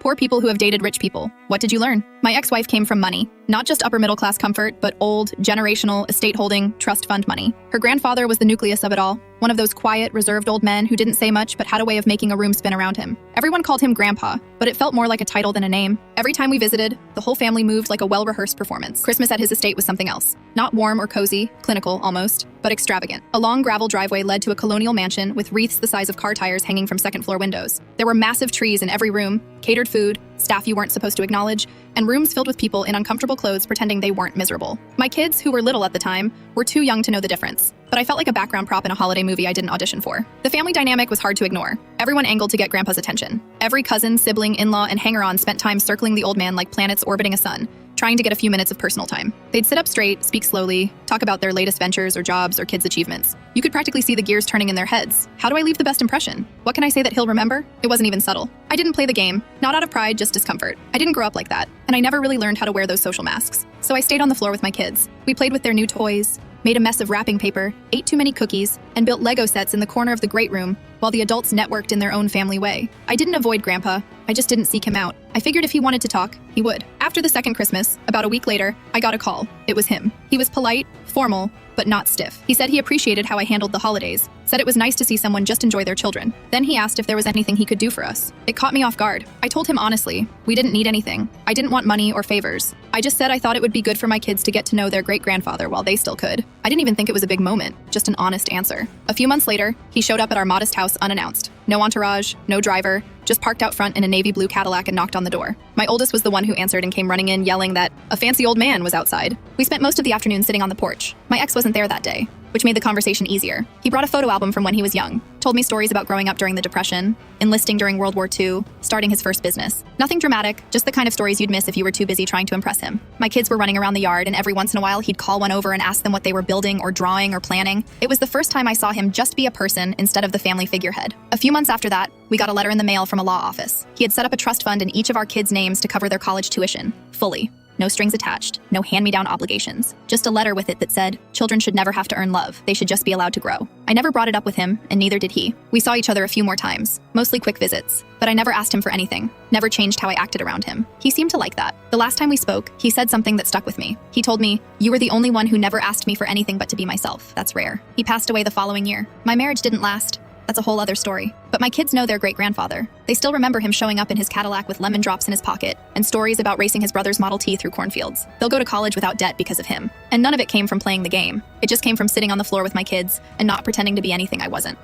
poor people who have dated rich people. What did you learn? My ex-wife came from money. Not just upper middle class comfort, but old, generational, estate holding, trust fund money. Her grandfather was the nucleus of it all. One of those quiet, reserved old men who didn't say much but had a way of making a room spin around him. Everyone called him Grandpa, but it felt more like a title than a name. Every time we visited, the whole family moved like a well-rehearsed performance. Christmas at his estate was something else. Not warm or cozy, clinical almost, but extravagant. A long gravel driveway led to a colonial mansion with wreaths the size of car tires hanging from second-floor windows. There were massive trees in every room, catered food, staff you weren't supposed to acknowledge, and rooms filled with people in uncomfortable clothes pretending they weren't miserable. My kids, who were little at the time, were too young to know the difference, but I felt like a background prop in a holiday movie I didn't audition for. The family dynamic was hard to ignore. Everyone angled to get Grandpa's attention. Every cousin, sibling, in-law, and hanger-on spent time circling the old man like planets orbiting a sun, trying to get a few minutes of personal time. They'd sit up straight, speak slowly, talk about their latest ventures or jobs or kids' achievements. You could practically see the gears turning in their heads. How do I leave the best impression? What can I say that he'll remember? It wasn't even subtle. I didn't play the game, not out of pride, just discomfort. I didn't grow up like that, and I never really learned how to wear those social masks. So I stayed on the floor with my kids. We played with their new toys, made a mess of wrapping paper, ate too many cookies, and built Lego sets in the corner of the great room while the adults networked in their own family way. I didn't avoid Grandpa, I just didn't seek him out. I figured if he wanted to talk, he would. After the second Christmas, about a week later, I got a call. It was him. He was polite, formal, but not stiff. He said he appreciated how I handled the holidays, said it was nice to see someone just enjoy their children. Then he asked if there was anything he could do for us. It caught me off guard. I told him honestly, we didn't need anything. I didn't want money or favors. I just said I thought it would be good for my kids to get to know their great-grandfather while they still could. I didn't even think it was a big moment, just an honest answer. A few months later, he showed up at our modest house unannounced. No entourage, no driver, just parked out front in a navy blue Cadillac and knocked on the door. My oldest was the one who answered and came running in, yelling that a fancy old man was outside. We spent most of the afternoon sitting on the porch. My ex wasn't there that day, which made the conversation easier. He brought a photo album from when he was young, told me stories about growing up during the Depression, enlisting during World War II, starting his first business. Nothing dramatic, just the kind of stories you'd miss if you were too busy trying to impress him. My kids were running around the yard, and every once in a while he'd call one over and ask them what they were building or drawing or planning. It was the first time I saw him just be a person instead of the family figurehead. A few months after that, we got a letter in the mail from a law office. He had set up a trust fund in each of our kids' names to cover their college tuition, fully. No strings attached, no hand-me-down obligations. Just a letter with it that said, children should never have to earn love. They should just be allowed to grow. I never brought it up with him, and neither did he. We saw each other a few more times, mostly quick visits, but I never asked him for anything, never changed how I acted around him. He seemed to like that. The last time we spoke, he said something that stuck with me. He told me, "You were the only one who never asked me for anything but to be myself. That's rare." He passed away the following year. My marriage didn't last. That's a whole other story. But my kids know their great-grandfather. They still remember him showing up in his Cadillac with lemon drops in his pocket and stories about racing his brother's Model T through cornfields. They'll go to college without debt because of him. And none of it came from playing the game. It just came from sitting on the floor with my kids and not pretending to be anything I wasn't.